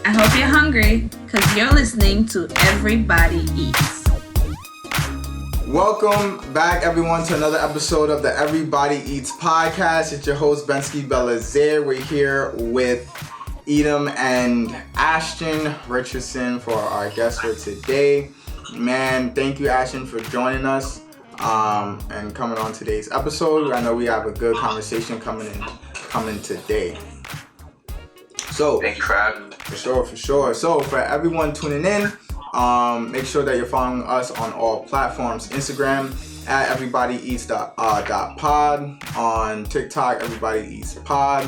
I hope you're hungry because you're listening to Everybody Eats. Welcome back, everyone, to another episode of the Everybody Eats podcast. It's your host, Bensky Belazaire. We're here with Edom and Ashton Richardson for our guest for today. Man, thank you, Ashton, for joining us and coming on today's episode. I know we have a good conversation coming today. So, thank you for having me. For sure. So, for everyone tuning in, make sure that you're following us on all platforms. Instagram at everybodyeats.pod. On TikTok, Everybody Eats Pod.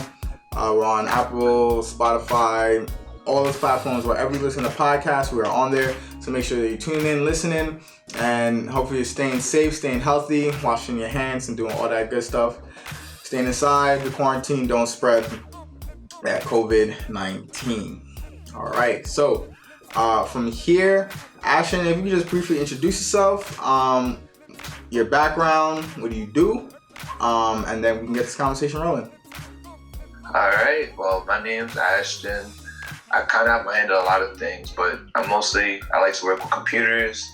We're on Apple, Spotify, all those platforms. Wherever you listen to podcasts, we're on there. So make sure that you're tuning in, listening, and hopefully you're staying safe, staying healthy, washing your hands and doing all that good stuff. Staying inside the quarantine, don't spread that COVID-19. All right, so from here, Ashton, if you could just briefly introduce yourself, your background, what do you do, and then we can get this conversation rolling. All right, well, my name's Ashton. I kind of have my hand in a lot of things, but I like to work with computers.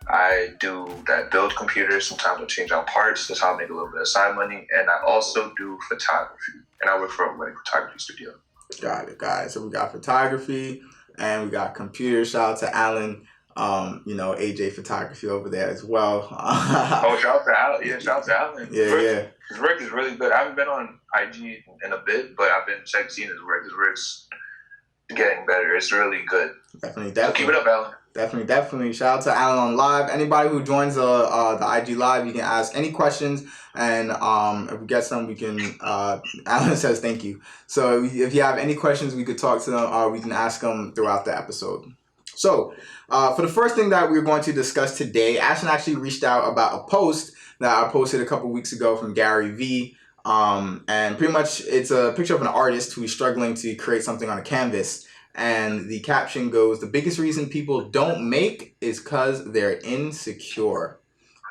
I build computers. Sometimes I change out parts. That's how I make a little bit of side money. And I also do photography. And I work for a wedding photography studio. Got it. So we got photography and we got computers. Shout out to Alan, AJ Photography over there as well. Shout out to Alan. Yeah, shout out to Alan. Yeah. His work is really good. I haven't been on IG in a bit, but I've been seeing his work. His work's getting better. It's really good. Definitely. So keep it up, Alan. Definitely. Shout out to Alan on live. Anybody who joins the IG live, you can ask any questions, and if we get some, we can. Alan says thank you. So if you have any questions, we could talk to them, or we can ask them throughout the episode. So for the first thing that we're going to discuss today, Ashton actually reached out about a post that I posted a couple weeks ago from Gary V. And pretty much it's a picture of an artist who's struggling to create something on a canvas. And the caption goes, "The biggest reason people don't make is because they're insecure."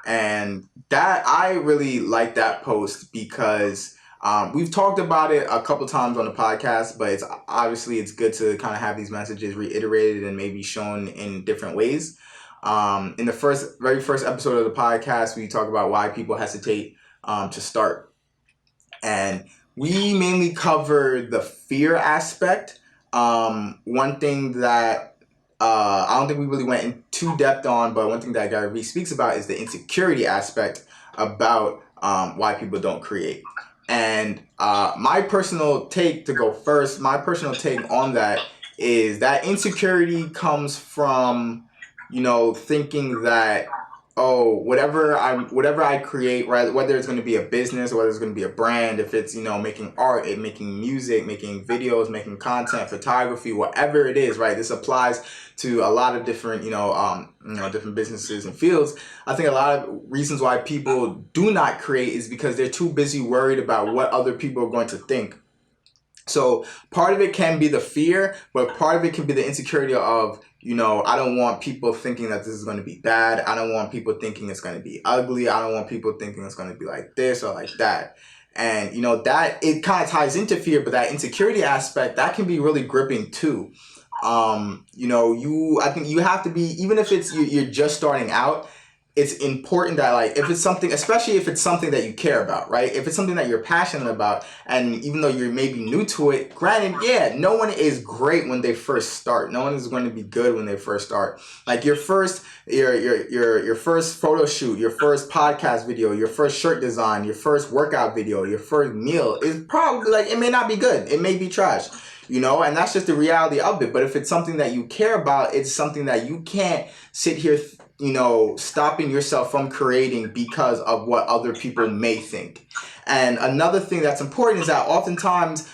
And that, I really like that post because we've talked about it a couple times on the podcast, but it's good to kind of have these messages reiterated and maybe shown in different ways. In the very first episode of the podcast, we talk about why people hesitate to start. And we mainly covered the fear aspect. One thing that I don't think we really went in too depth on, but one thing that Gary Vee speaks about is the insecurity aspect about why people don't create. And my personal take on that is that insecurity comes from, thinking that, whatever I create, right, whether it's going to be a business, whether it's going to be a brand, if it's, making art, making music, making videos, making content, photography, whatever it is, right, this applies to a lot of different, different businesses and fields. I think a lot of reasons why people do not create is because they're too busy worried about what other people are going to think. So part of it can be the fear, but part of it can be the insecurity of, I don't want people thinking that this is going to be bad. I don't want people thinking it's going to be ugly. I don't want people thinking it's going to be like this or like that. And, that it kind of ties into fear, but that insecurity aspect, that can be really gripping too. I think you have to be, even if you're just starting out, it's important that, like, if it's something, especially if it's something that you care about, right? If it's something that you're passionate about, and even though you're maybe new to it, granted, no one is great when they first start. No one is going to be good when they first start. Like your first photo shoot, your first podcast video, your first shirt design, your first workout video, your first meal is probably, like, it may not be good. It may be trash. And that's just the reality of it. But if it's something that you care about, it's something that you can't sit here, stopping yourself from creating because of what other people may think. And another thing that's important is that oftentimes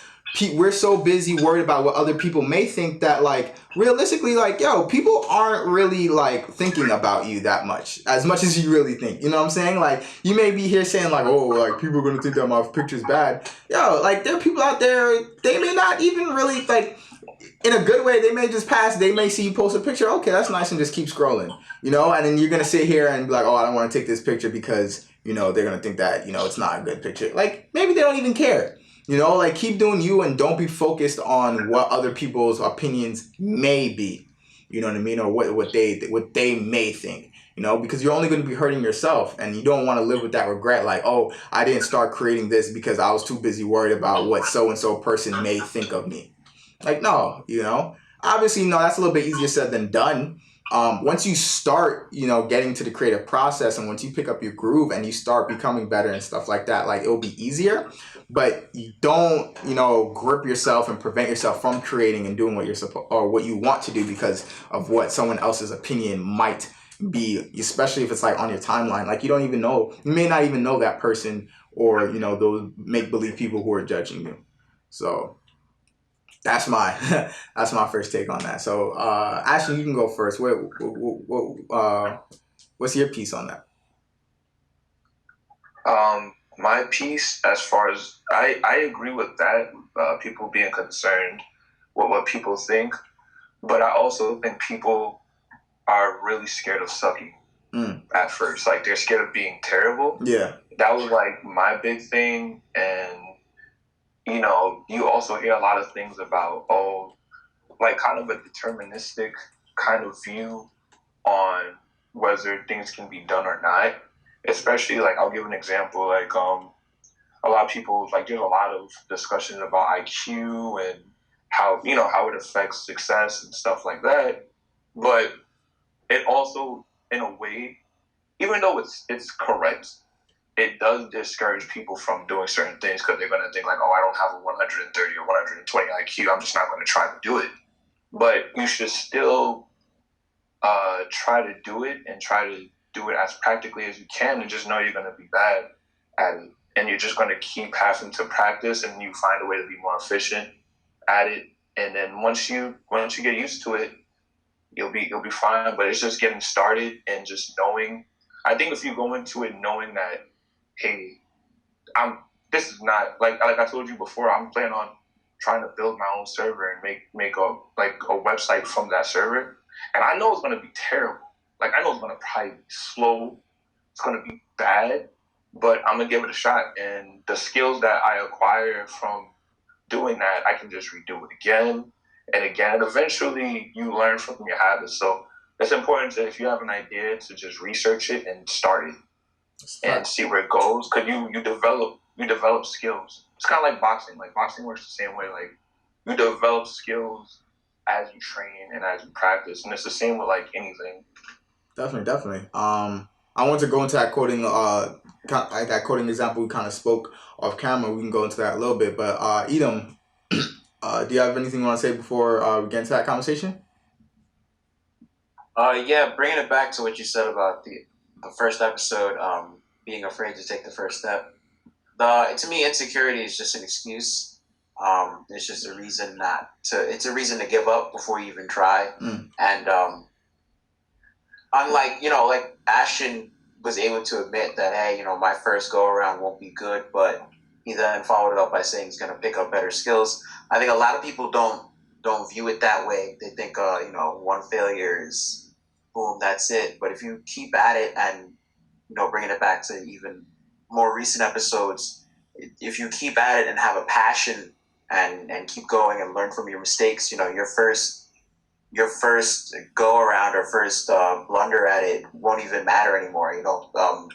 we're so busy worried about what other people may think that, like, realistically, like, people aren't really, like, thinking about you that much as you really think. You know what I'm saying? Like, you may be here saying, like, people are gonna think that my picture's bad. Like, there are people out there, they may not even really, like, in a good way, they may just pass, they may see you post a picture, okay, that's nice, and just keep scrolling, and then you're gonna sit here and be like, I don't want to take this picture because, they're gonna think that, it's not a good picture. Like, maybe they don't even care. You know, like keep doing you and don't be focused on what other people's opinions may be. You know what I mean, or what they may think. You know, because you're only going to be hurting yourself, and you don't want to live with that regret. Like, oh, I didn't start creating this because I was too busy worried about what so and so person may think of me. Like, no, you know, obviously, no, that's a little bit easier said than done. Once you start, you know, getting to the creative process, and once you pick up your groove and you start becoming better and stuff like that, like it'll be easier. But you don't, you know, grip yourself and prevent yourself from creating and doing what you're supposed or what you want to do because of what someone else's opinion might be, especially if it's like on your timeline. Like you don't even know, you may not even know that person, or you know, those make believe people who are judging you. So that's my that's my first take on that. So Ashton, you can go first. What's your piece on that? My piece, as far as I agree with that, people being concerned with what people think, but I also think people are really scared of sucking at first. Like they're scared of being terrible. Yeah. That was like my big thing. And you know, you also hear a lot of things about, oh, like kind of a deterministic kind of view on whether things can be done or not. Especially like I'll give an example, like a lot of people, like there's a lot of discussion about IQ and how, you know, how it affects success and stuff like that. But it also, in a way, even though it's correct, it does discourage people from doing certain things because they're going to think like, oh, I don't have a 130 or 120 IQ. I'm just not going to try to do it. But you should still try to do it and try to do it as practically as you can, and just know you're going to be bad at it. And you're just going to keep having to practice, and you find a way to be more efficient at it. And then once you get used to it, you'll be fine. But it's just getting started and just knowing. I think if you go into it knowing that, hey, this is not like I told you before, I'm planning on trying to build my own server and make a website from that server. And I know it's gonna be terrible. Like I know it's gonna probably be slow, it's gonna be bad, but I'm gonna give it a shot. And the skills that I acquire from doing that, I can just redo it again and again. And eventually you learn from your habits. So it's important that if you have an idea to just research it and start it and see where it goes, because you develop skills. It's kind of like boxing. Like boxing works the same way. Like you develop skills as you train and as you practice, and it's the same with like anything. Definitely. I want to go into that coding that coding example we kind of spoke off camera. We can go into that a little bit, but Edom, do you have anything you want to say before we get into that conversation? Yeah, bringing it back to what you said about the first episode, being afraid to take the first step. To me, insecurity is just an excuse. It's just a reason it's a reason to give up before you even try. And unlike, you know, like Ashton was able to admit that, hey, you know, my first go around won't be good, but he then followed it up by saying he's going to pick up better skills. I think a lot of people don't view it that way. They think, you know, one failure is boom, that's it. But if you keep at it and, you know, bringing it back to even more recent episodes, if you keep at it and have a passion and keep going and learn from your mistakes, you know, your first go around or first blunder at it won't even matter anymore. You know,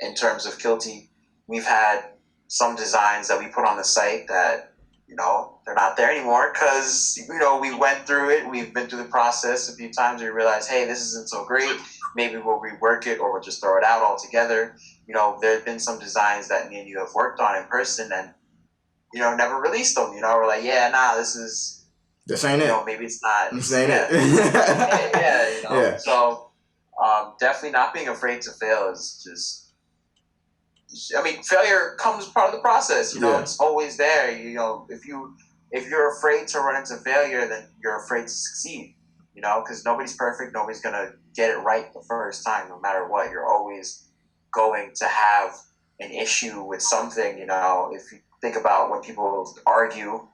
in terms of Kilty, we've had some designs that we put on the site that, you know, they're not there anymore because, you know, we went through it. We've been through the process a few times. We realized, hey, this isn't so great. Maybe we'll rework it or we'll just throw it out altogether. You know, there have been some designs that me and you have worked on in person and, you know, never released them. You know, we're like, yeah, nah, this ain't it. You know, maybe it's not. This ain't it. Yeah, you know. Yeah. So, definitely not being afraid to fail is just. I mean, failure comes part of the process. You know, It's always there. You know, if you're afraid to run into failure, then you're afraid to succeed. You know, because nobody's perfect. Nobody's gonna get it right the first time, no matter what. You're always going to have an issue with something. You know, if you think about when people argue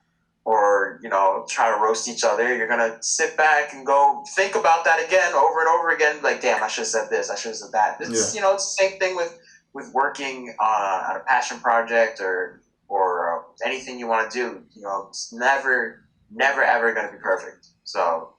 or, you know, try to roast each other, you're going to sit back and go think about that again over and over again. Like, damn, I should have said this. I should have said that. It's, you know, it's the same thing with working on a passion project or anything you want to do, it's never ever going to be perfect. So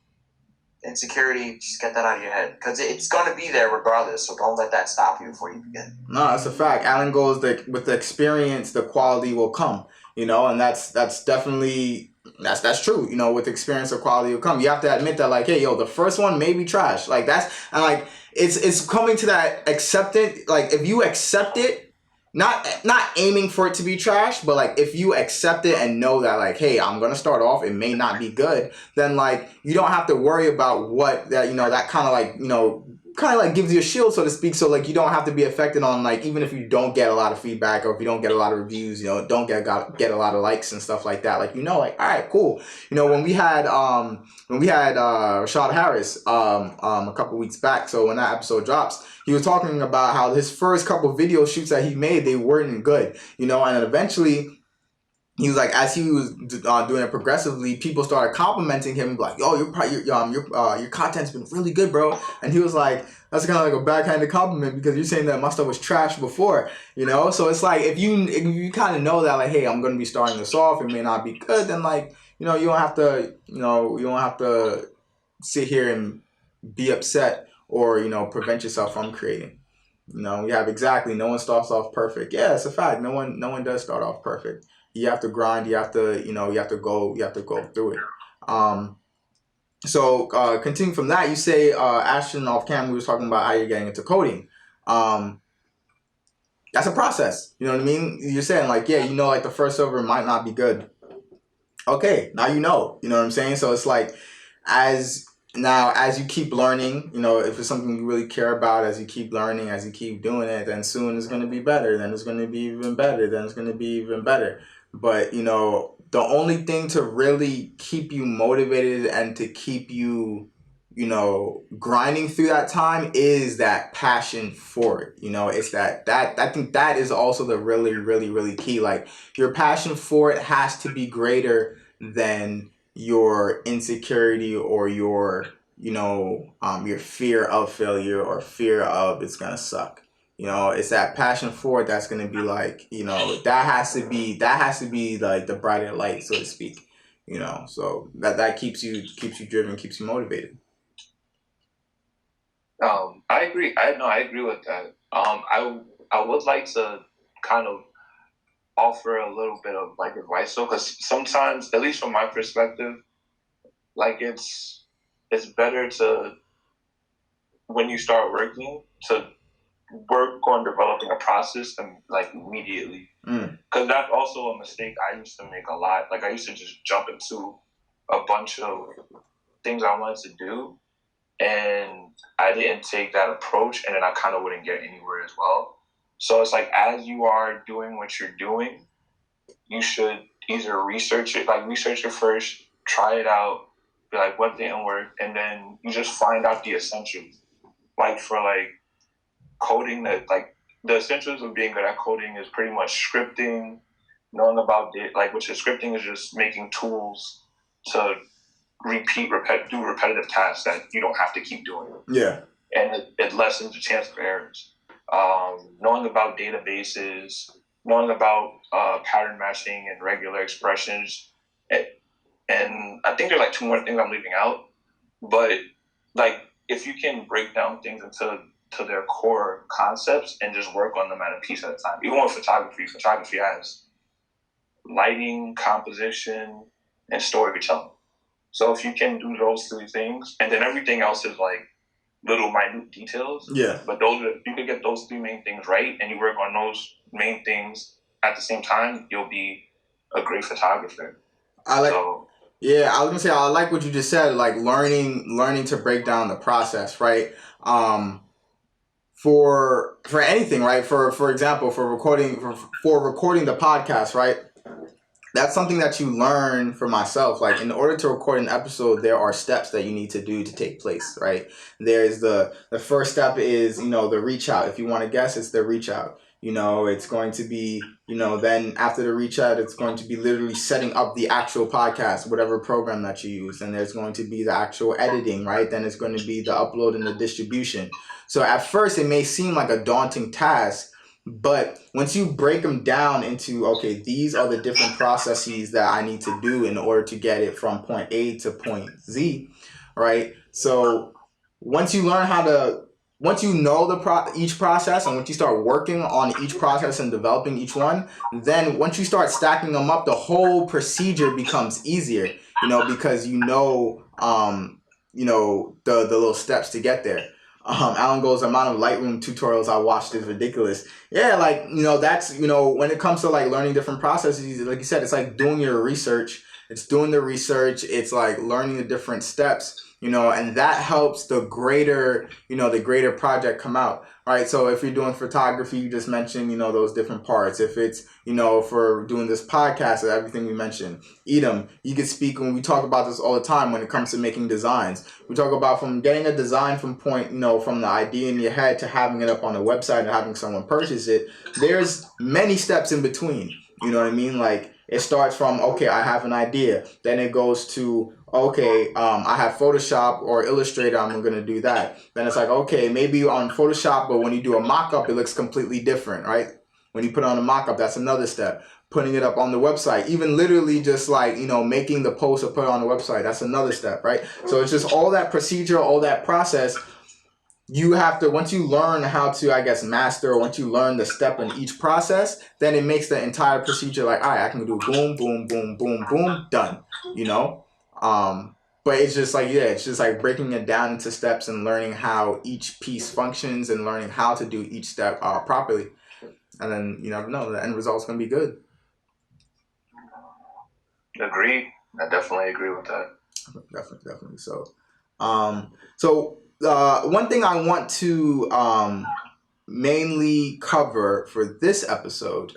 insecurity, just get that out of your head, because it's going to be there regardless. So don't let that stop you before you begin. No, that's a fact. Alan goes that with the experience, the quality will come. And that's definitely that's true. With experience, the quality will come. You have to admit that, like, hey, yo, the first one may be trash. Like and it's coming to that acceptance. Like, if you accept it. Not aiming for it to be trash, but like if you accept it and know that, like, hey, I'm gonna start off, it may not be good, then like you don't have to worry about what that that kind of like gives you a shield, so to speak. So like you don't have to be affected on, like, even if you don't get a lot of feedback or if you don't get a lot of reviews, don't get a lot of likes and stuff like that. Like, like, all right, cool. When we had Rashad Harris a couple weeks back, so when that episode drops, he was talking about how his first couple video shoots that he made, they weren't good, and then eventually he was like, as he was doing it progressively, people started complimenting him, like, "Yo, your content's been really good, bro." And he was like, "That's kind of like a backhanded compliment, because you're saying that my stuff was trash before, So it's like if you kind of know that, like, hey, I'm gonna be starting this off, it may not be good, then like you don't have to sit here and be upset or prevent yourself from creating. You have exactly, no one starts off perfect. Yeah, it's a fact. No one does start off perfect. You have to grind. You have to go through it. So continuing from that, you say, Ashton, off camera, we was talking about how you're getting into coding. That's a process. You know what I mean? You're saying, like, yeah, like the first server might not be good. Okay, now you know what I'm saying? So it's like, as you keep learning, if it's something you really care about, as you keep learning, as you keep doing it, then soon it's going to be better, then it's going to be even better, then it's going to be even better. But, the only thing to really keep you motivated and to keep you, grinding through that time is that passion for it. It's that I think that is also the really, really, really key. Like, your passion for it has to be greater than your insecurity or your fear of failure or fear of it's gonna suck. It's that passion for it that's gonna be like, that has to be like the brighter light, so to speak. So that keeps you driven, keeps you motivated. I agree. I agree with that. I would like to kind of offer a little bit of like advice, though, because sometimes, at least from my perspective, like it's better to, when you start working, to work on developing a process and like immediately, because that's also a mistake I used to make a lot. Like, I used to just jump into a bunch of things I wanted to do, and I didn't take that approach, and then I kind of wouldn't get anywhere as well. So it's like, as you are doing what you're doing, you should either research it first, try it out, be like, what didn't work, and then you just find out the essentials. Like, for like coding, that like the essentials of being good at coding is pretty much scripting, knowing about it, like, which is scripting is just making tools to do repetitive tasks that you don't have to keep doing. Yeah. And it lessens the chance of errors. Knowing about databases, knowing about pattern matching and regular expressions. And I think there's like two more things I'm leaving out. But like, if you can break down things into their core concepts and just work on them at a piece at a time. Even with photography has lighting, composition, and storytelling. So if you can do those three things, and then everything else is like little minute details. Yeah. But you can get those three main things right, and you work on those main things at the same time, you'll be a great photographer. Yeah, I was gonna say, I like what you just said, like learning to break down the process, right? For anything, right? For example, for recording the podcast, right? That's something that you learn for myself. Like, in order to record an episode, there are steps that you need to do to take place, right? There's the first step is, the reach out. If you want to guess, it's the reach out. It's going to be, then after the reach out, it's going to be literally setting up the actual podcast, whatever program that you use. And there's going to be the actual editing, right? Then it's going to be the upload and the distribution. So at first, it may seem like a daunting task, But once you break them down into, okay, these are the different processes that I need to do in order to get it from point A to point Z, right? So once you learn how to, once you know each process, and once you start working on each process and developing each one, then once you start stacking them up, the whole procedure becomes easier, because the little steps to get there. Alan goes, the amount of Lightroom tutorials I watched is ridiculous. Yeah, that's, when it comes to like learning different processes, like you said, it's like doing your research. It's doing the research. It's like learning the different steps, and that helps the greater project come out. Right. So if you're doing photography, you just mentioned, those different parts. If it's, for doing this podcast, everything we mentioned, Edom, you can speak, when we talk about this all the time when it comes to making designs. We talk about from getting a design from from the idea in your head to having it up on a website and having someone purchase it. There's many steps in between. You know what I mean? Like it starts from, okay, I have an idea. Then it goes to, okay, I have Photoshop or Illustrator, I'm going to do that. Then it's like, okay, maybe on Photoshop, but when you do a mock-up, it looks completely different, right? When you put on a mock-up, that's another step. Putting it up on the website, even literally just like, making the post or put it on the website, that's another step, right? So it's just all that procedure, all that process. You have to, once you learn how to, I guess, master, or once you learn the step in each process, then it makes the entire procedure like, all right, I can do boom, boom, boom, boom, boom, done, But it's just like, it's just like breaking it down into steps and learning how each piece functions and learning how to do each step properly. And then you never know, the end result's going to be good. Agreed. I definitely agree with that. Definitely. So, one thing I want to mainly cover for this episode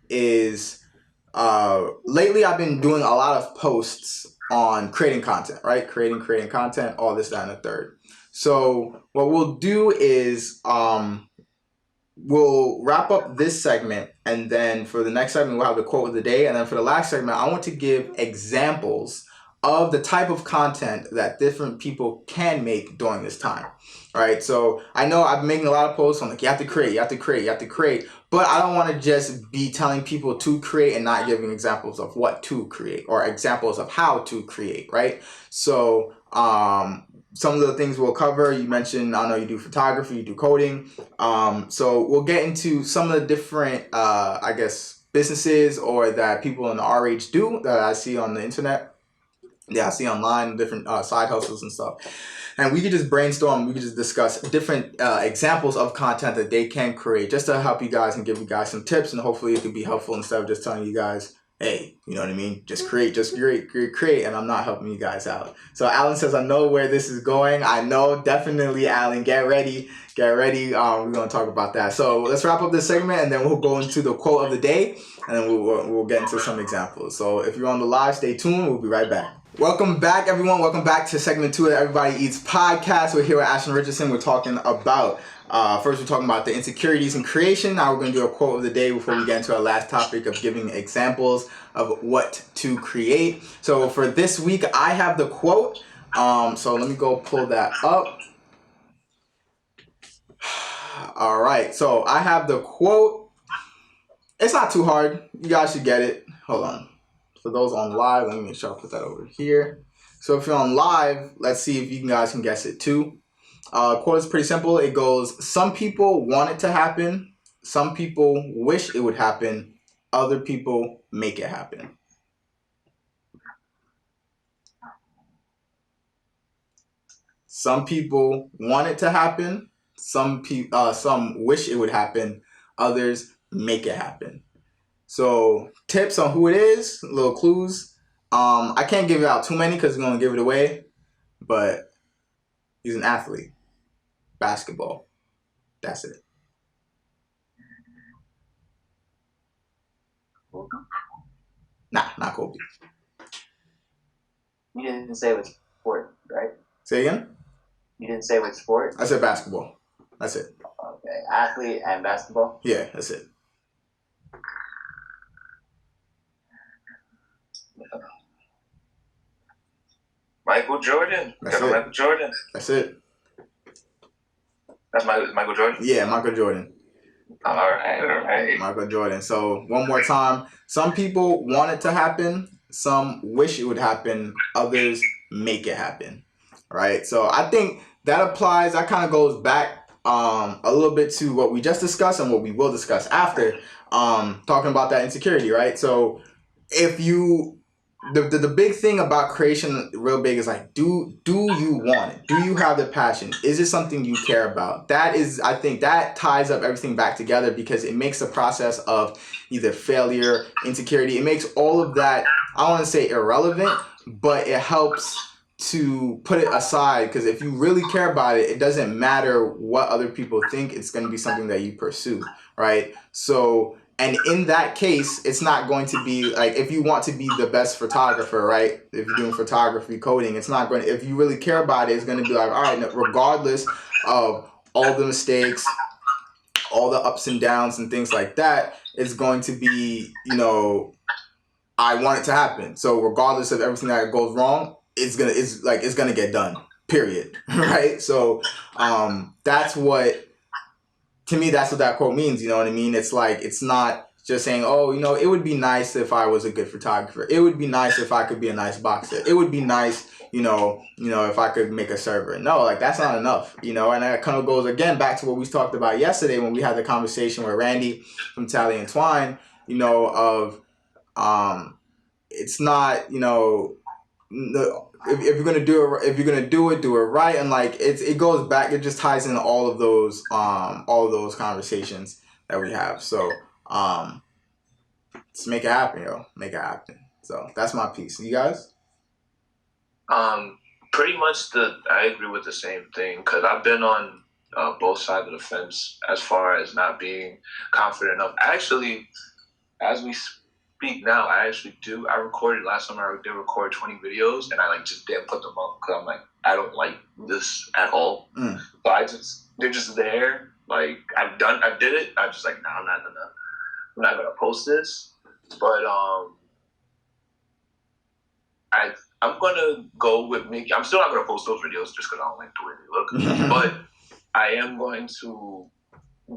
is lately I've been doing a lot of posts on creating content, right? Creating content, all this, that, and the third. So what we'll do is we'll wrap up this segment, and then for the next segment we'll have the quote of the day, and then for the last segment I want to give examples of the type of content that different people can make during this time, right? So I know I've been making a lot of posts on like, you have to create, but I don't want to just be telling people to create and not giving examples of what to create or examples of how to create, right? So some of the things we'll cover, you mentioned, I know you do photography, you do coding. So we'll get into some of the different, I guess, businesses or that people in our age do that I see on the internet. Yeah, I see online, different side hustles and stuff. And we could just brainstorm, we could just discuss different examples of content that they can create just to help you guys and give you guys some tips. And hopefully it could be helpful instead of just telling you guys, hey, you know what I mean? Just create, and I'm not helping you guys out. So Alan says, I know where this is going. I know, definitely, Alan. Get ready. We're going to talk about that. So let's wrap up this segment, and then we'll go into the quote of the day, and then we'll get into some examples. So if you're on the live, stay tuned. We'll be right back. Welcome back, everyone. Welcome back to segment 2 of the Everybody Eats podcast. We're here with Ashton Richardson. We're talking about first, we're talking about the insecurities in creation. Now we're going to do a quote of the day before we get into our last topic of giving examples of what to create. So for this week, I have the quote. So let me go pull that up. All right. So I have the quote. It's not too hard. You guys should get it. Hold on. For those on live, let me make sure I put that over here. So if you're on live, let's see if you guys can guess it too. Quote is pretty simple. It goes, some people want it to happen. Some people wish it would happen. Other people make it happen. Some people want it to happen. Some wish it would happen. Others make it happen. So tips on who it is, little clues. I can't give out too many because I'm going to give it away. But he's an athlete. Basketball. That's it. Nah, not Kobe. You didn't say which sport, right? Say again? You didn't say which sport? I said basketball. That's it. Okay. Athlete and basketball? Yeah, that's it. Michael Jordan. That's it. Michael Jordan. That's it. That's Michael Jordan? Yeah, Michael Jordan. All right. Michael Jordan. So one more time. Some people want it to happen. Some wish it would happen. Others make it happen. Right. So I think that applies. That kind of goes back a little bit to what we just discussed and what we will discuss after talking about that insecurity. Right. So if you the big thing about creation real big is like do you want it? Do you have the passion? Is it something you care about? That is, I think that ties up everything back together because it makes the process of either failure, insecurity, it makes all of that, I don't want to say irrelevant, but it helps to put it aside, because if you really care about it, it doesn't matter what other people think, it's going to be something that you pursue, right? So, and in that case, it's not going to be like, if you want to be the best photographer, right? If you're doing photography, coding, it's not going to, if you really care about it, it's going to be like, all right, regardless of all the mistakes, all the ups and downs and things like that, it's going to be, you know, I want it to happen. So regardless of everything that goes wrong, it's gonna get done, period. Right? So that's what, to me, that's what that quote means, you know what I mean? It's like, it's not just saying, oh, you know, it would be nice if I was a good photographer. It would be nice if I could be a nice boxer. It would be nice, you know, if I could make a server. No, like, that's not enough, you know? And that kind of goes, again, back to what we talked about yesterday when we had the conversation with Randy from Tally and Twine, you know, of, it's not, you know, if you're gonna do it, do it right, and like it goes back. It just ties into all of those conversations that we have. So just make it happen, yo. Make it happen. So that's my piece. You guys? Pretty much I agree with the same thing because I've been on both sides of the fence as far as not being confident enough. Actually, as we speak now, I recorded last time. I did record 20 videos and I like just didn't put them up because I'm like, I don't like this at all. So they're just there. Like I did it. I'm just like, no, I'm not gonna post this. But I'm gonna go with Mickey. I'm still not gonna post those videos just because I don't like the way they look. But I am going to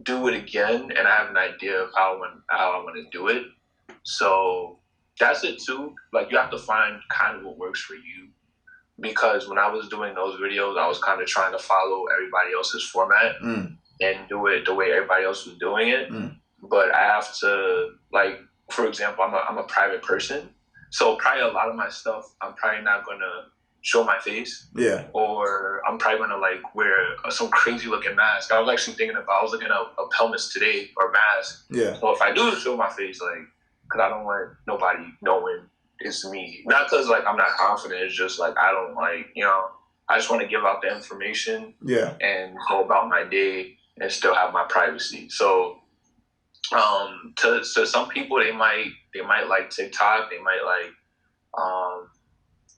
do it again, and I have an idea of how I want to do it. So that's it too. Like you have to find kind of what works for you. Because when I was doing those videos, I was kind of trying to follow everybody else's format and do it the way everybody else was doing it. But I have to, like, for example, I'm a private person. So probably a lot of my stuff, I'm probably not going to show my face. Yeah. Or I'm probably going to like wear some crazy looking mask. I was looking at helmets today or masks. Yeah. So if I do show my face, like, because I don't want nobody knowing it's me. Not because like I'm not confident. It's just like I don't like, you know, I just want to give out the information. Yeah. And go about my day and still have my privacy. So to some people, they might like TikTok. They might like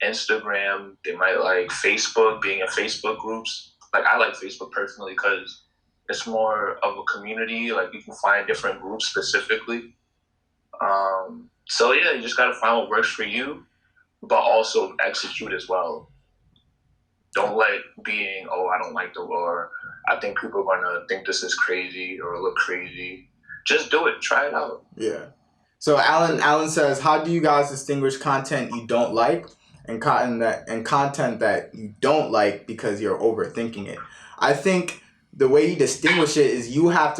Instagram. They might like Facebook, being in Facebook groups. Like I like Facebook personally because it's more of a community. Like you can find different groups specifically. So yeah, you just gotta find what works for you, but also execute as well. Don't let being, oh, I don't like or I think people are gonna think this is crazy or look crazy. Just do it. Try it out. Yeah. So Alan says, how do you guys distinguish content you don't like and content that you don't like because you're overthinking it? I think the way you distinguish it is I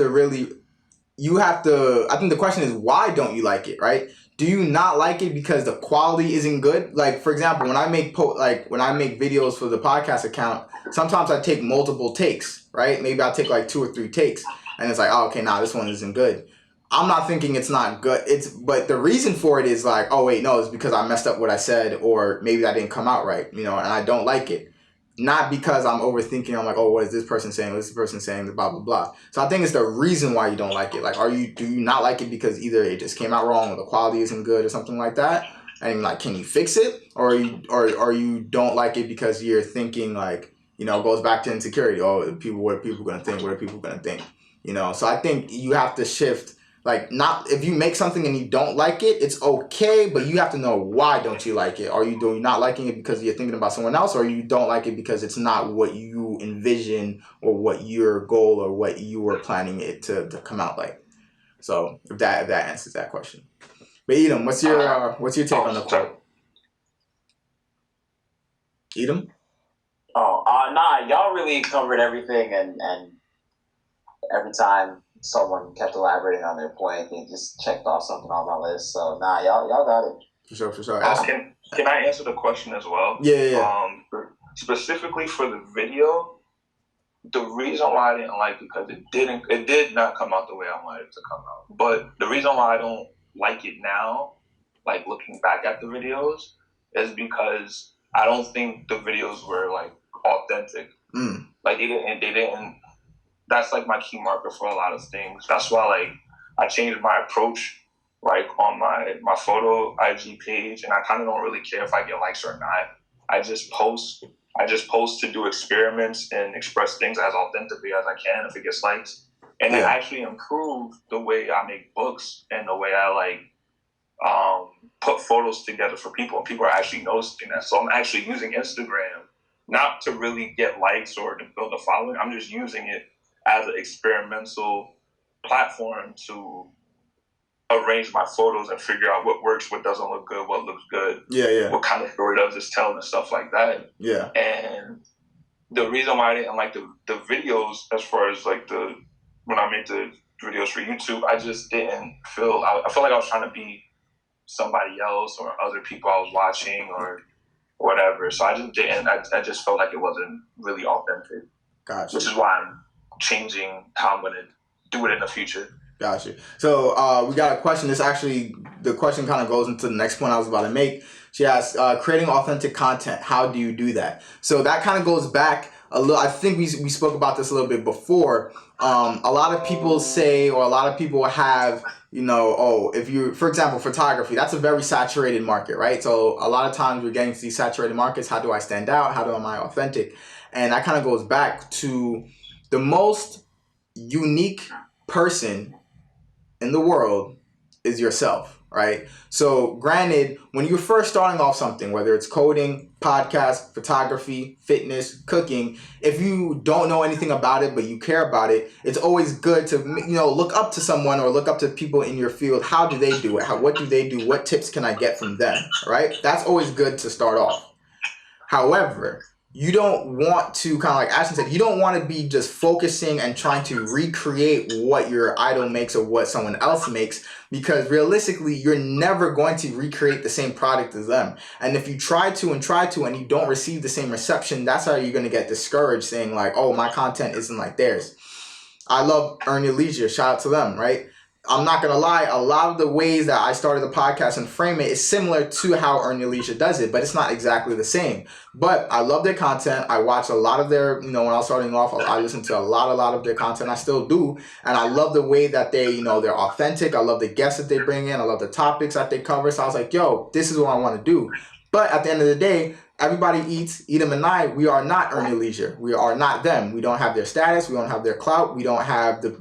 think the question is, why don't you like it, right? Do you not like it because the quality isn't good? Like, for example, when I make videos for the podcast account, sometimes I take multiple takes, right? Maybe I'll take like 2 or 3 takes, and it's like, oh, okay, this one isn't good. I'm not thinking it's not good. But the reason for it is like, oh wait, no, it's because I messed up what I said, or maybe that didn't come out right, you know, and I don't like it. Not because I'm overthinking. I'm like, oh, what is this person saying? What is this person saying? Blah, blah, blah. So I think it's the reason why you don't like it. Like, do you not like it because either it just came out wrong or the quality isn't good or something like that? And like, can you fix it? Or you don't like it because you're thinking like, you know, it goes back to insecurity. Oh, what are people going to think? What are people going to think? You know, so I think you have to shift. Like, not if you make something and you don't like it, it's okay, but you have to know why don't you like it. Are you not liking it because you're thinking about someone else, or you don't like it because it's not what you envision or what your goal or what you were planning it to come out like? So if that answers that question. But Edom, what's your take on the quote? Edom? Nah, y'all really covered everything, and every time someone kept elaborating on their point, they just checked off something on my list. So nah, y'all got it. For sure. Can I answer the question as well? Yeah. Specifically for the video, the reason why I didn't like it because it did not come out the way I wanted it to come out. But the reason why I don't like it now, like looking back at the videos, is because I don't think the videos were like authentic. Like they didn't. That's like my key marker for a lot of things. That's why like I changed my approach like on my photo IG page, and I kind of don't really care if I get likes or not. I just post to do experiments and express things as authentically as I can if it gets likes. And it actually improved the way I make books and the way I like put photos together for people, and people are actually noticing that. So I'm actually using Instagram not to really get likes or to build a following. I'm just using it as an experimental platform to arrange my photos and figure out what works, what doesn't look good, what looks good, what kind of story does this tell, and stuff like that. Yeah. And the reason why I didn't like the videos, as far as like when I made the videos for YouTube, I just didn't feel. I felt like I was trying to be somebody else or other people I was watching or whatever. So I just didn't. I just felt like it wasn't really authentic. Gotcha. Which is why I'm changing how I'm gonna do it in the future. Gotcha. So we got a question. The question kind of goes into the next point I was about to make. She asked, creating authentic content, how do you do that? So that kind of goes back a little. I think we spoke about this a little bit before. A lot of people say, or a lot of people have, if you, for example, photography, that's a very saturated market, right? So a lot of times we're getting to these saturated markets. How do I stand out? How am I authentic? And that kind of goes back to the most unique person in the world is yourself, right? So granted, when you're first starting off something, whether it's coding, podcast, photography, fitness, cooking, if you don't know anything about it, but you care about it, it's always good to, look up to someone or look up to people in your field. How do they do it? What do they do? What tips can I get from them, right? That's always good to start off. However, you don't want to, kind of like Ashton said, you don't want to be just focusing and trying to recreate what your idol makes or what someone else makes, because realistically, you're never going to recreate the same product as them. And if you try to and you don't receive the same reception, that's how you're going to get discouraged, saying like, oh, my content isn't like theirs. I love Earn Your Leisure. Shout out to them, right? I'm not going to lie, a lot of the ways that I started the podcast and frame it is similar to how Earn Your Leisure does it, but it's not exactly the same. But I love their content. I watch a lot of their, when I was starting off, I listened to a lot of their content. I still do. And I love the way that they, they're authentic. I love the guests that they bring in. I love the topics that they cover. So I was like, yo, this is what I want to do. But at the end of the day, everybody eats. Edom and I, we are not Earn Your Leisure. We are not them. We don't have their status. We don't have their clout. We don't have their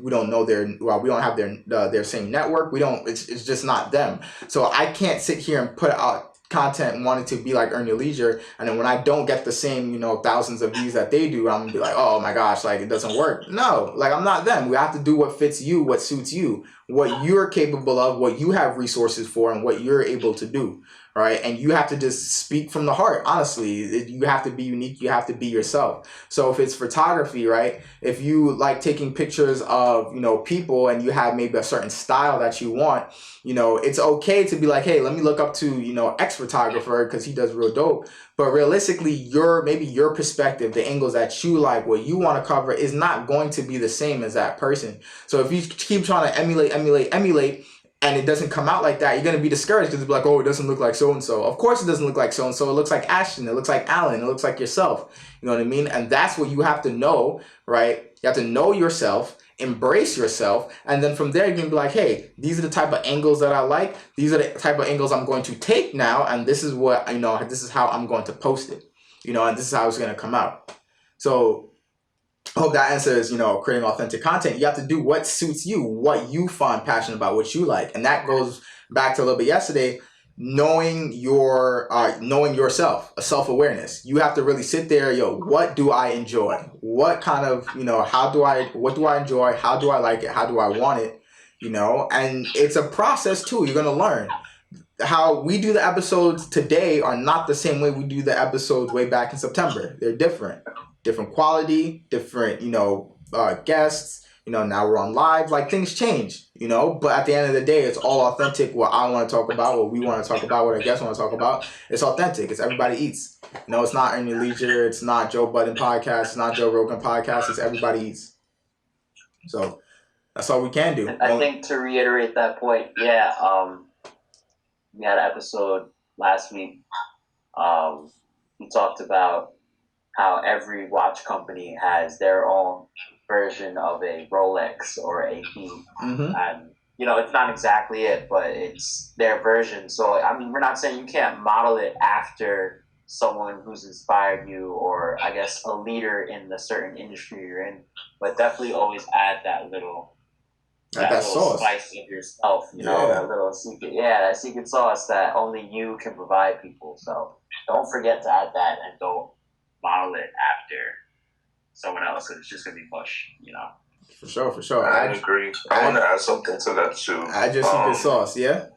same network. It's just not them. So I can't sit here and put out content wanting to be like Earn Your Leisure, and then when I don't get the same, thousands of views that they do, I'm gonna be like, oh my gosh, like it doesn't work. No, like I'm not them. We have to do what fits you, what suits you, what you're capable of, what you have resources for, and what you're able to do. Right? And you have to just speak from the heart. Honestly, you have to be unique. You have to be yourself. So if it's photography, right? If you like taking pictures of, people, and you have maybe a certain style that you want, it's okay to be like, hey, let me look up to, X photographer because he does real dope. But realistically, your perspective, the angles that you like, what you want to cover is not going to be the same as that person. So if you keep trying to emulate, and it doesn't come out like that, you're going to be discouraged because it's like, oh, it doesn't look like so-and-so. Of course it doesn't look like so-and-so. It looks like Ashton. It looks like Alan. It looks like yourself. You know what I mean? And that's what you have to know, right? You have to know yourself, embrace yourself, and then from there you can be like, hey, these are the type of angles that I like. These are the type of angles I'm going to take now, and this is what, this is how I'm going to post it. And this is how it's going to come out. So hope that answers, creating authentic content. You have to do what suits you, what you find passionate about, what you like. And that goes back to a little bit yesterday, knowing yourself, a self-awareness. You have to really sit there, what do I enjoy? What kind of, what do I enjoy? How do I like it? How do I want it? And it's a process too. You're going to learn. How we do the episodes today are not the same way we do the episodes way back in September. They're different quality, different, guests. Now we're on live. Like, things change, but at the end of the day, it's all authentic. What I want to talk about, what we want to talk about, what our guests want to talk about, it's authentic. It's Everybody Eats. It's not Earn Your Leisure. It's not Joe Budden podcast. It's not Joe Rogan podcast. It's Everybody Eats. So that's all we can do. I think to reiterate that point, we had an episode last week. We talked about how every watch company has their own version of a Rolex or a key. Mm-hmm. And, it's not exactly it, but it's their version. So, I mean, we're not saying you can't model it after someone who's inspired you or, I guess, a leader in the certain industry you're in, but definitely always add that little sauce. Spice of yourself, that little secret, that secret sauce that only you can provide people. So don't forget to add that, and don't model it after someone else. It's just gonna be push, For sure. I agree. I want to add something to that too. Add your secret sauce, yeah.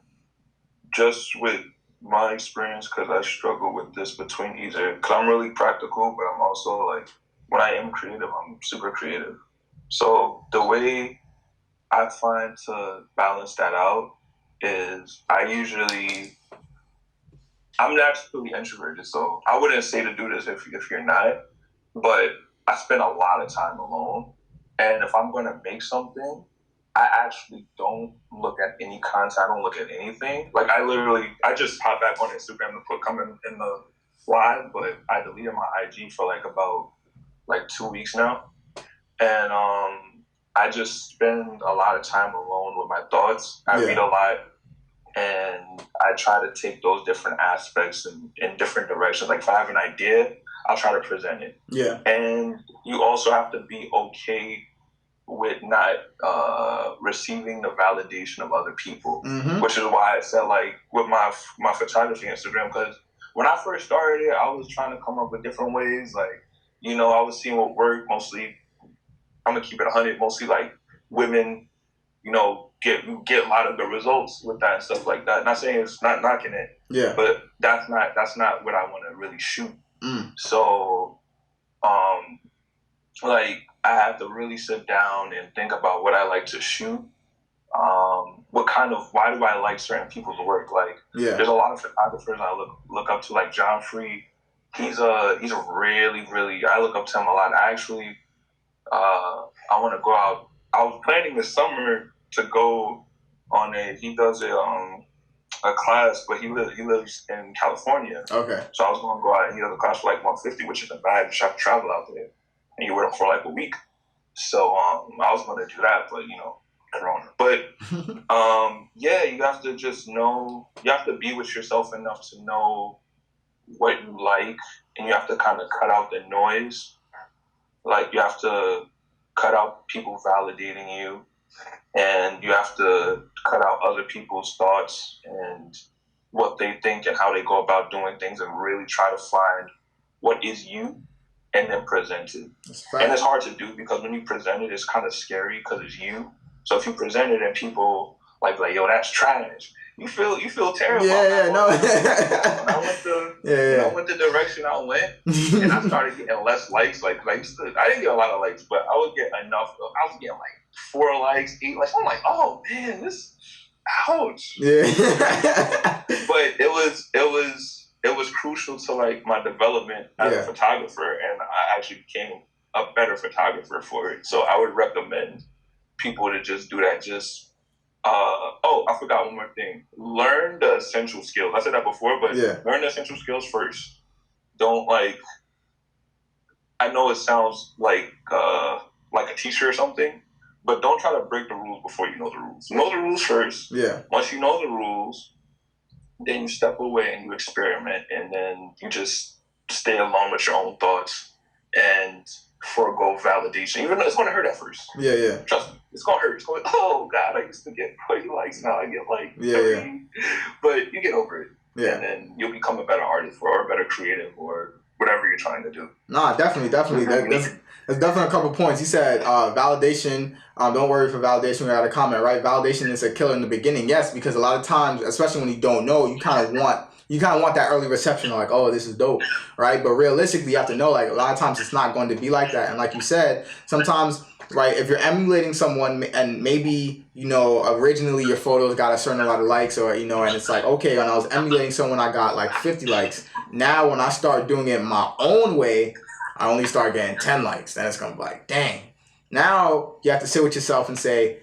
Just with my experience, because I struggle with this between either, because I'm really practical, but I'm also like, when I am creative, I'm super creative. So the way I find to balance that out is I'm naturally introverted, so I wouldn't say to do this if you're not, but I spend a lot of time alone. And if I'm going to make something, I actually don't look at any content. I don't look at anything. Like, I just hop back on Instagram to come in the live, but I deleted my IG for about 2 weeks now. And I just spend a lot of time alone with my thoughts. I read a lot, and I try to take those different aspects in different directions. Like, if I have an idea, I'll try to present it. Yeah. And you also have to be okay with not receiving the validation of other people, mm-hmm. which is why I said, with my photography Instagram, because when I first started it, I was trying to come up with different ways. I was seeing what worked. Mostly, I'm gonna keep it 100. Mostly women, get a lot of the results with that and stuff like that. Not saying it's not knocking it, but that's not what I want to really shoot. So, I have to really sit down and think about what I like to shoot. Why do I like certain people's work? There's a lot of photographers I look up to, like John Free. He's a really, really, I look up to him a lot. I actually, I want to go out. I was planning this summer to go on he does a class, but he lives in California. Okay. So I was going to go out, and he does a class for $150, which isn't bad. You have to travel out there, and you work for a week. So I was going to do that, but Corona. But you have to just know. You have to be with yourself enough to know what you like, and you have to kind of cut out the noise. You have to cut out people validating you, and you have to cut out other people's thoughts and what they think and how they go about doing things, and really try to find what is you and then present it. And it's hard to do because when you present it, it's kind of scary because it's you. So if you present it and people yo, that's trash, you feel terrible. I went the direction I went, and I started getting less likes. I didn't get a lot of likes, but I would get enough. I was getting 4 likes, 8 likes. I'm like, oh man, this, ouch. Yeah. But it was crucial to my development as a photographer, and I actually became a better photographer for it. So I would recommend people to just do that. I forgot one more thing. Learn the essential skills. I said that before, but learn the essential skills first. Don't I know it sounds like a teacher or something, but don't try to break the rules before you know the rules. Know the rules first. Yeah. Once you know the rules, then you step away and you experiment, and then you just stay alone with your own thoughts. And forego validation, even though it's going to hurt at first. Yeah. Trust me, it's going to hurt. It's going, oh God, I used to get 40 likes, now I get like 30. Yeah. But you get over it. Yeah. And then you'll become a better artist or a better creative or whatever you're trying to do. Nah, definitely. There's definitely a couple points. He said validation. Don't worry for validation. We had a comment, right? Validation is a killer in the beginning. Yes, because a lot of times, especially when you don't know, you kind of want that early reception, like, oh, this is dope, right? But realistically, you have to know, like, a lot of times it's not going to be like that. And like you said, sometimes, right, if you're emulating someone and maybe, originally your photos got a certain amount of likes, or, and it's like, okay, when I was emulating someone, I got like 50 likes. Now, when I start doing it my own way, I only start getting 10 likes. Then it's going to be like, dang. Now, you have to sit with yourself and say,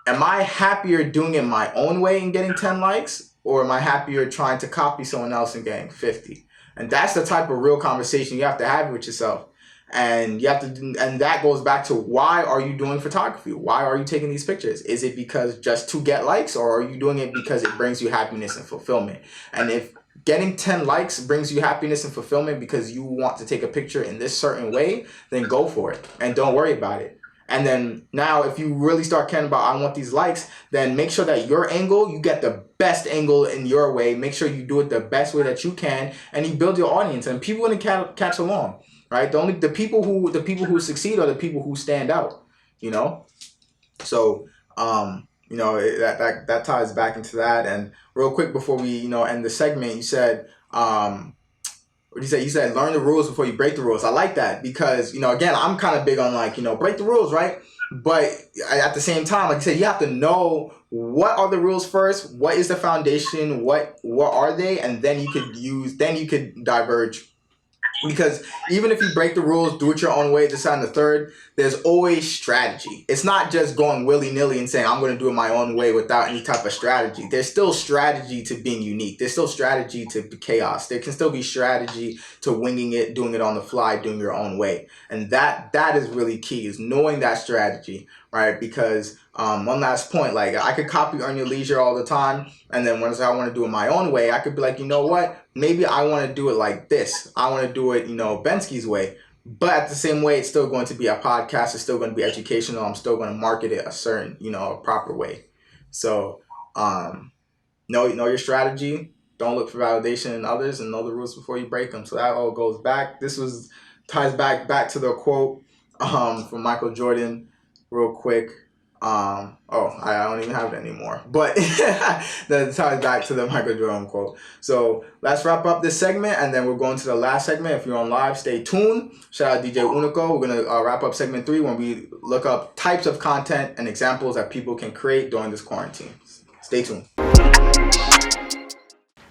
am I happier doing it my own way and getting 10 likes? Or am I happier trying to copy someone else and getting 50? And that's the type of real conversation you have to have with yourself. And you have to, and that goes back to, why are you doing photography? Why are you taking these pictures? Is it because just to get likes, or are you doing it because it brings you happiness and fulfillment? And if getting 10 likes brings you happiness and fulfillment because you want to take a picture in this certain way, then go for it and don't worry about it. And then now, if you really start caring about, I want these likes, then make sure that your angle, you get the best angle in your way. Make sure you do it the best way that you can, and you build your audience. And people are gonna catch along, right? The people who succeed are the people who stand out, So, that ties back into that. And real quick before we end the segment, you said. What did you say? You said learn the rules before you break the rules. I like that because, again, I'm kind of big on break the rules, right? But at the same time, like I said, you have to know what are the rules first, what is the foundation, what are they, and then you could diverge. Because even if you break the rules, do it your own way, decide on the third, there's always strategy. It's not just going willy-nilly and saying, I'm going to do it my own way without any type of strategy. There's still strategy to being unique. There's still strategy to chaos. There can still be strategy to winging it, doing it on the fly, doing your own way. And that is really key, is knowing that strategy, right? Because one last point, like I could copy Earn Your Leisure all the time, and then once I want to do it my own way, I could be like, you know what? Maybe I want to do it like this. I want to do it, Bensky's way. But at the same way, it's still going to be a podcast. It's still going to be educational. I'm still going to market it a certain, a proper way. So, know your strategy. Don't look for validation in others, and know the rules before you break them. So that all goes back. Ties back to the quote from Michael Jordan, real quick. I don't even have it anymore, but that ties back to the Michael Jordan quote. So let's wrap up this segment, and then we're going to the last segment. If you're on live, stay tuned. Shout out DJ Unico. We're going to wrap up segment 3 when we look up types of content and examples that people can create during this quarantine. Stay tuned.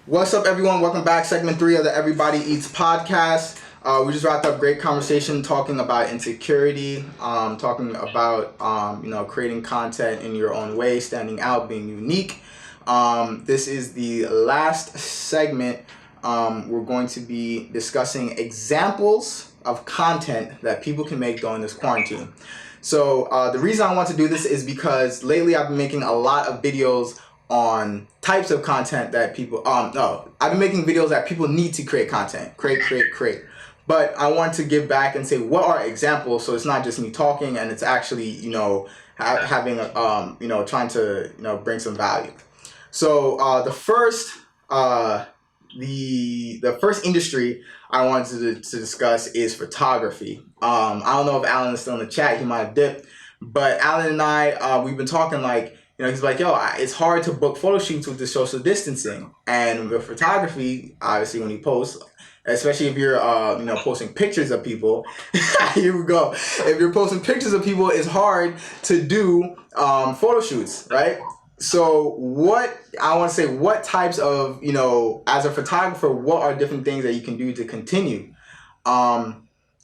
What's up, everyone? Welcome back. Segment 3 of the Everybody Eats podcast. We just wrapped up great conversation talking about insecurity, talking about, creating content in your own way, standing out, being unique. This is the last segment. We're going to be discussing examples of content that people can make during this quarantine. So the reason I want to do this is because lately I've been making a lot of videos on types of content that people, I've been making videos that people need to create content, create. But I want to give back and say, what are examples? So it's not just me talking, and it's actually, having, trying to, bring some value. So the first industry I wanted to discuss is photography. I don't know if Alan is still in the chat. He might have dipped. But Alan and I, we've been talking he's like, it's hard to book photo shoots with the social distancing. And with photography, obviously, when you post, especially if you're, posting pictures of people, here we go. If you're posting pictures of people, it's hard to do photo shoots, right? So what types of, as a photographer, what are different things that you can do to continue?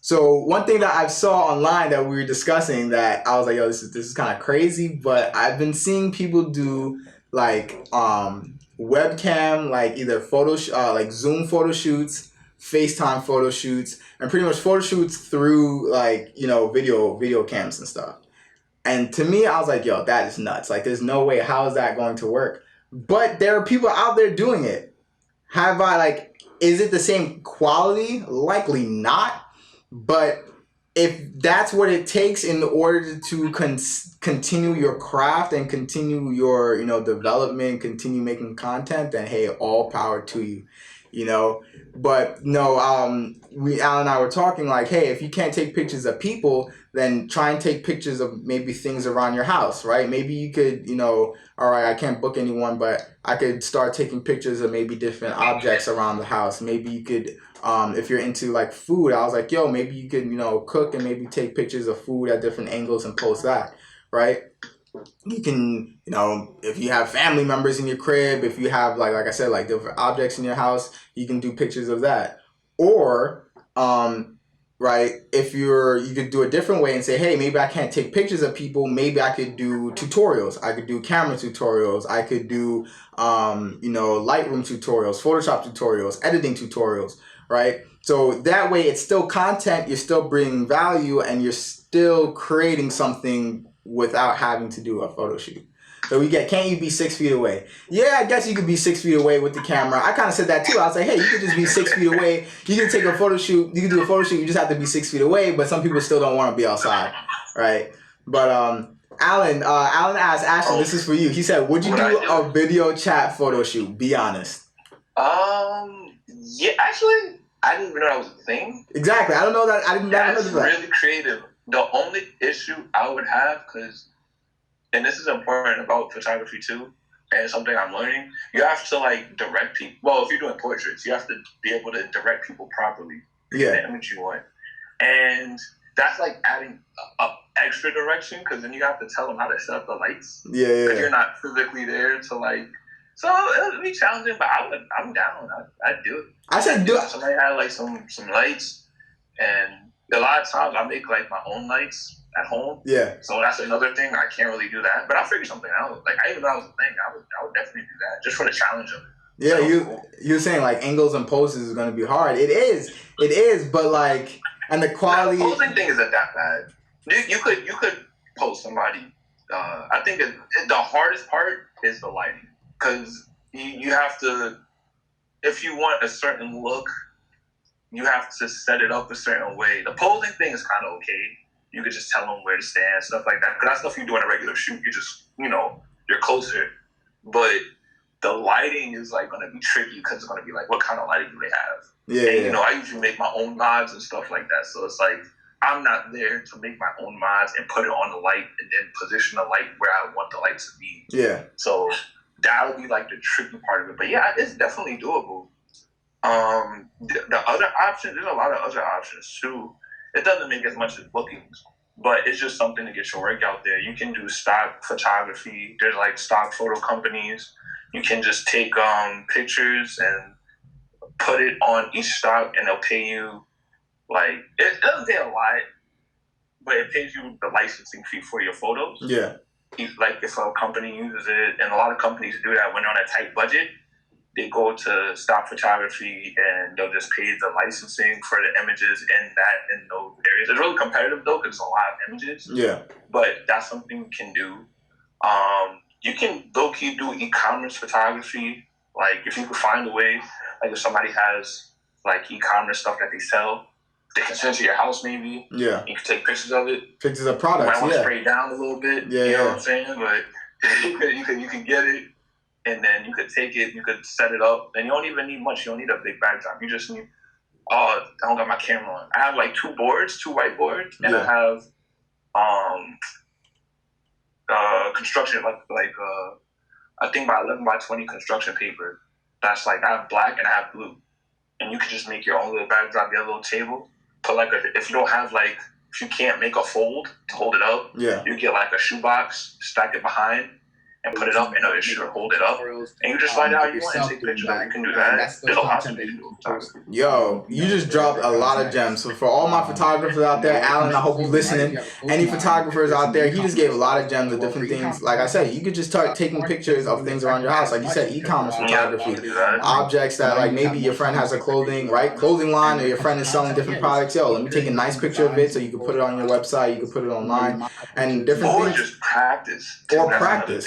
So one thing that I saw online that we were discussing that I was like, this is kind of crazy, but I've been seeing people do webcam, either Zoom photo shoots, FaceTime photo shoots, and pretty much photo shoots through video cams and stuff. And to me, I was like, that is nuts. There's no way, how is that going to work? But there are people out there doing it. Is it the same quality? Likely not. But if that's what it takes in order to continue your craft and continue your, development, continue making content, then hey, all power to you, But no, Alan and I were talking like, hey, if you can't take pictures of people, then try and take pictures of maybe things around your house, right? Maybe you could, all right, I can't book anyone, but I could start taking pictures of maybe different objects around the house. Maybe you could, if you're into like food, I was like, yo, maybe you could, cook and maybe take pictures of food at different angles and post that, right? You can, if you have family members in your crib, if you have like I said, like different objects in your house, you can do pictures of that. Or, right, if you could do a different way and say, hey, maybe I can't take pictures of people. Maybe I could do tutorials. I could do camera tutorials. I could do, Lightroom tutorials, Photoshop tutorials, editing tutorials, right? So that way it's still content, you're still bringing value, and you're still creating something without having to do a photo shoot. So we get, can't you be 6 feet away? Yeah, I guess you could be 6 feet away with the camera. I kind of said that too. I was like, hey, you could just be 6 feet away. You can take a photo shoot. You can do a photo shoot. You just have to be 6 feet away. But some people still don't want to be outside, right? But Alan asked Ashton, this is for you. He said, would you do a video chat photo shoot? Be honest. Yeah, actually, I didn't even know that was a thing. Exactly. I don't know that. I didn't never heard of that. That's really creative. The only issue I would have, and this is important about photography too, and something I'm learning, you have to like direct people. Well, if you're doing portraits, you have to be able to direct people properly to the image you want. And that's like adding a extra direction, because then you have to tell them how to set up the lights. Yeah. Because you're not physically there to like. So it would be challenging, but I'm down. I'd do it. I said do it. Somebody had like some lights, and a lot of times I make like my own lights at home. Yeah. So that's another thing. I can't really do that, but I'll figure something out. Like I didn't know that was a thing. I would definitely do that just for the challenge of it. Yeah, So, you're saying like angles and poses is going to be hard. It is, but like, and the quality. The posing thing isn't that bad. You could post somebody. I think the hardest part is the lighting, because you have to, if you want a certain look, you have to set it up a certain way. The posing thing is kind of okay. You could just tell them where to stand, stuff like that. Because that's stuff you do in a regular shoot. You just, you're closer. But the lighting is like going to be tricky, because it's going to be like, what kind of lighting do they have? Yeah. And, I usually make my own mods and stuff like that. So it's like, I'm not there to make my own mods and put it on the light and then position the light where I want the light to be. Yeah. So that would be like the tricky part of it. But yeah, it's definitely doable. The other option, there's a lot of other options too. It doesn't make as much as bookings, but it's just something to get your work out there. You can do stock photography. There's like stock photo companies. You can just take pictures and put it on each stock, and they'll pay you like, it doesn't pay a lot, but it pays you the licensing fee for your photos. Yeah. Like if a company uses it, and a lot of companies do that when they're on a tight budget, they go to stock photography and they'll just pay the licensing for the images in those areas. It's really competitive though, because it's a lot of images. Yeah. But that's something you can do. You can low-key do e-commerce photography. Like if you could find a way, like if somebody has like e-commerce stuff that they sell, they can send it to your house maybe. Yeah. You can take pictures of it. Pictures of products. You might want to spray it down a little bit. Yeah. You know what I'm saying? But you can get it, and then you could take it, you could set it up, and you don't even need much. You don't need a big backdrop. You just need, I don't got my camera on. I have like two whiteboards, and I have construction, like I think by 11 by 20 construction paper. That's like, I have black and I have blue. And you can just make your own little backdrop, your little table. Put like if you can't make a fold to hold it up, you get like a shoebox, stack it behind, and put it up, and it'll sure hold it up. And you just find out you want to take pictures. You can do that. There's a lot of things to do. Yo, you just dropped a lot of gems. So for all my photographers out there, Alan, I hope you're listening. Any photographers out there, he just gave a lot of gems of different things. Like I said, you could just start taking pictures of things around your house. Like you said, e-commerce photography. Objects that like maybe your friend has a clothing line, or your friend is selling different products. Yo, let me take a nice picture of it so you can put it on your website, you can put it online, and different things. Or just practice. Or practice.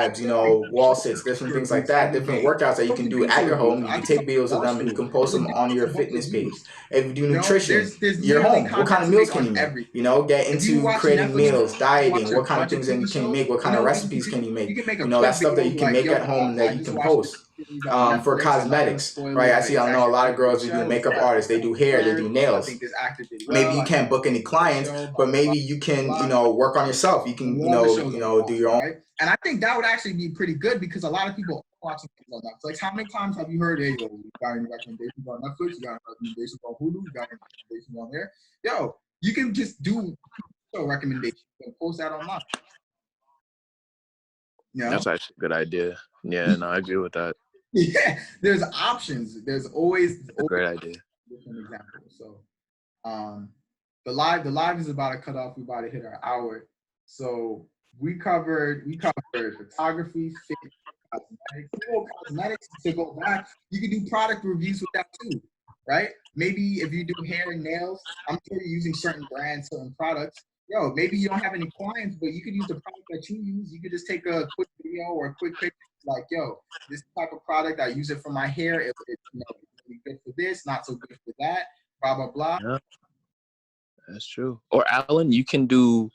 abs, wall sits, different things like that, different workouts that you can do at your home. You can take videos of them and you can post them on your fitness page. If you do nutrition, your home, what kind of meals can you make? Get into creating meals, dieting, what kind of things can you make, what kind of recipes can you make? That stuff that you can make at home and that you can post. For cosmetics, right? I know a lot of girls who do makeup artists, they do hair, they do nails. Maybe you can't book any clients, but maybe you can, work on yourself. You can, do your own. And I think that would actually be pretty good because a lot of people are watching things on Netflix. How many times have you heard, hey, yo, you got any recommendations on Netflix? You got any recommendations on Hulu? You got any recommendations on there? Yo, you can just do show recommendations and post that online. That's actually a good idea. Yeah, no, I agree with that. Yeah, there's options. There's always a great idea. Different examples. So, the live is about to cut off. We're about to hit our hour. So we covered photography, fitness, Cosmetics, to go back, you can do product reviews with that too, right? Maybe if you do hair and nails, I'm sure you're using certain brands, certain products. Yo, maybe you don't have any clients, but you could use the product that you use. You could just take a quick video or a quick picture, like, yo, this type of product, I use it for my hair. It's really good for this, not so good for that, blah, blah, blah. Yeah, that's true. Or Alan, you can do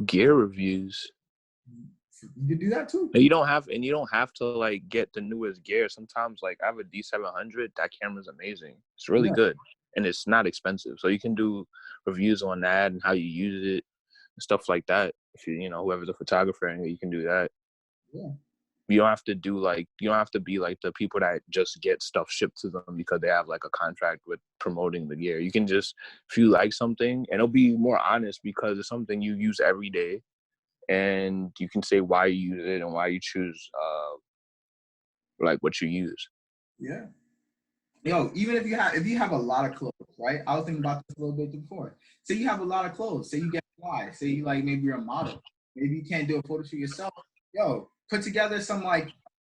gear reviews. You can do that too. And you don't have to like get the newest gear. Sometimes like I have a D700. That camera's amazing. It's really good, and it's not expensive. So you can do reviews on that and how you use it and stuff like that. If whoever's a photographer, and you can do that. Yeah. You don't have to be like the people that just get stuff shipped to them because they have like a contract with promoting the gear. You can just, if you like something, and it'll be more honest because it's something you use every day. And you can say why you use it and why you choose like what you use. Yeah. Even if you have a lot of clothes, right? I was thinking about this a little bit before. Say you have a lot of clothes. Say you get fly. Say you maybe you're a model. Maybe you can't do a photo shoot yourself. Put together some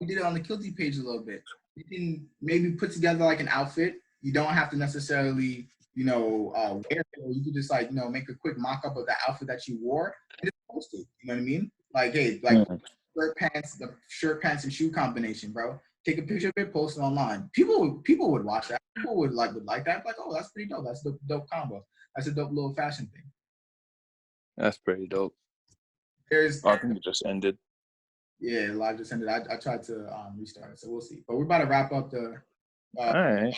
we did it on the Kilty page a little bit. You can maybe put together like an outfit. You don't have to necessarily wear it, or you could just make a quick mock-up of the outfit that you wore and just post it. You know what I mean? The shirt, pants, and shoe combination, bro. Take a picture of it, post it online. People would watch that. People would like that. Like, oh, that's pretty dope. That's a dope combo. That's a dope little fashion thing. That's pretty dope. I think it just ended. Yeah, live just ended. I tried to restart it, so we'll see. But we're about to wrap up the. All right.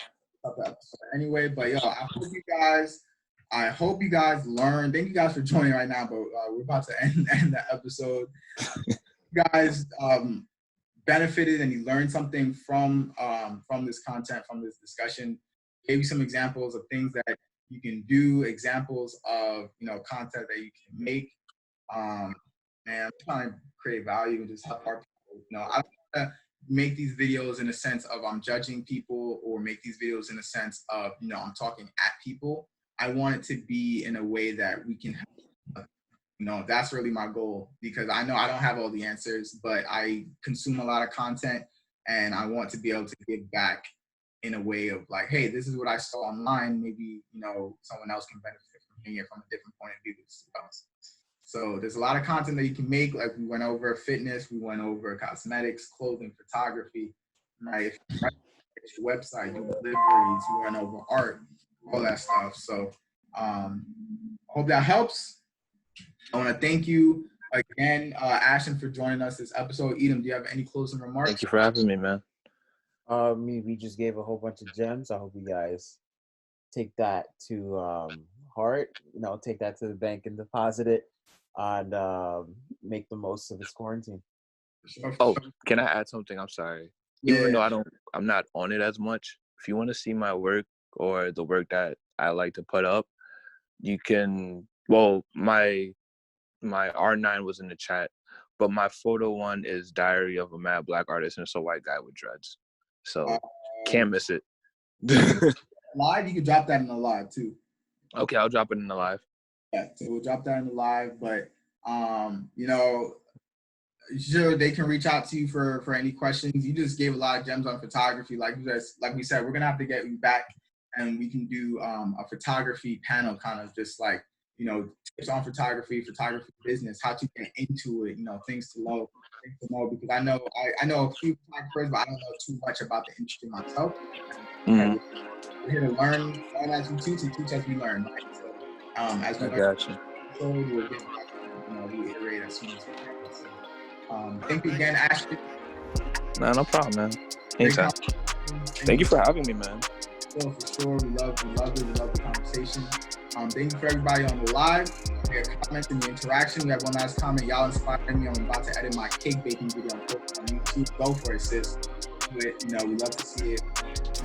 Anyway, but I hope you guys learned. Thank you guys for joining right now, but we're about to end the episode. You guys benefited and you learned something from this content, from this discussion. Gave you some examples of things that you can do, examples of content that you can make. And I'm trying to create value and just help our people. I don't want to make these videos in a sense of I'm judging people, or make these videos in a sense of I'm talking at people. I want it to be in a way that we can help. That's really my goal, because I know I don't have all the answers, but I consume a lot of content, and I want to be able to give back in a way of like, hey, this is what I saw online. Maybe someone else can benefit from hearing it from a different point of view. So there's a lot of content that you can make. Like we went over fitness, we went over cosmetics, clothing, photography, right? If you write your website, do deliveries, we went over art, all that stuff. So hope that helps. I want to thank you again, Ashton, for joining us this episode. Edom, do you have any closing remarks? Thank you for having me, man. We just gave a whole bunch of gems. I hope you guys take that to heart. Take that to the bank and deposit it, and make the most of this quarantine. Oh, can I add something? I'm sorry. Even though I'm not on it as much. If you want to see my work or the work that I like to put up, you can. Well, my R9 was in the chat, but my photo one is Diary of a Mad Black Artist, and it's a white guy with dreads. So can't miss it. Live, you can drop that in the live too. Okay, I'll drop it in the live. Yeah, so we'll drop that in the live, but sure, they can reach out to you for any questions. You just gave a lot of gems on photography. Like we said, we're gonna have to get you back, and we can do a photography panel, kind of just like tips on photography business, how to get into it, things to know, because I know a few photographers, but I don't know too much about the industry myself. Mm-hmm. We're here to learn as we teach, and teach as we learn. Right? So, as we learn, we'll get back, reiterate as soon as we can. So, thank you again, Ashton. No problem, man. Anytime. Thank you for having me, man. For sure. We love it. We love the conversation. Thank you for everybody on the live. We have comments and the interaction. We have one last comment. Y'all inspired me. I'm about to edit my cake baking video on YouTube. Go for it, sis. We love to see it.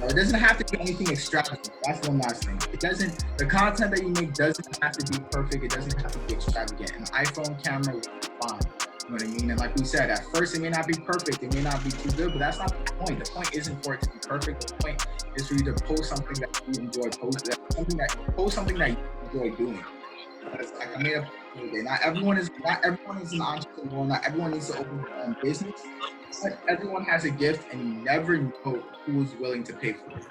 It doesn't have to be anything extravagant. That's one last thing. The content that you make doesn't have to be perfect. It doesn't have to be extravagant. An iPhone camera will be fine. You know what I mean? And like we said, at first it may not be perfect. It may not be too good, but that's not the point. The point isn't for it to be perfect. The point is for you to post something that you enjoy posting. Post something that you enjoy doing. Because I made a Not everyone is an entrepreneur. Not everyone needs to open their own business. But everyone has a gift, and you never know who is willing to pay for it.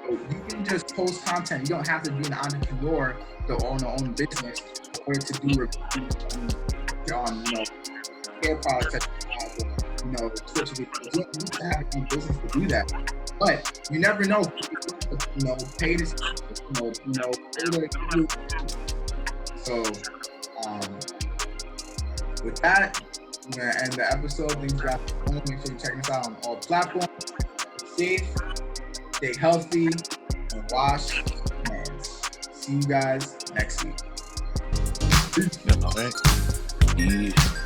So you can just post content. You don't have to be an entrepreneur to own your own business or to do reviews on hair products that Twitch reviews. You don't need to have your own business to do that. But you never know. Pay to So with that, I'm gonna end the episode. Thanks guys for joining. Make sure you check us out on all platforms. Stay safe, stay healthy, and wash your hands. See you guys next week. All right.